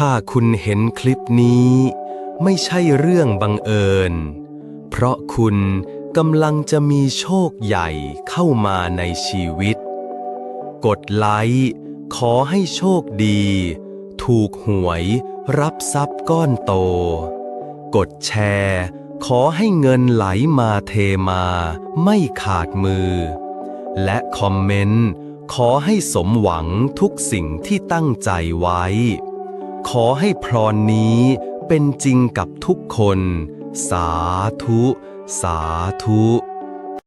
ถ้าคุณเห็นคลิปนี้ไม่ใช่เรื่องบังเอิญเพราะคุณกำลังจะมีโชคใหญ่เข้ามาในชีวิตกดไลค์ขอให้โชคดีถูกหวยรับทรัพย์ก้อนโตกดแชร์ขอให้เงินไหลมาเทมาไม่ขาดมือและคอมเมนต์ขอให้สมหวังทุกสิ่งที่ตั้งใจไว้ขอให้พรนี้เป็นจริงกับทุกคนสาธุสาธุ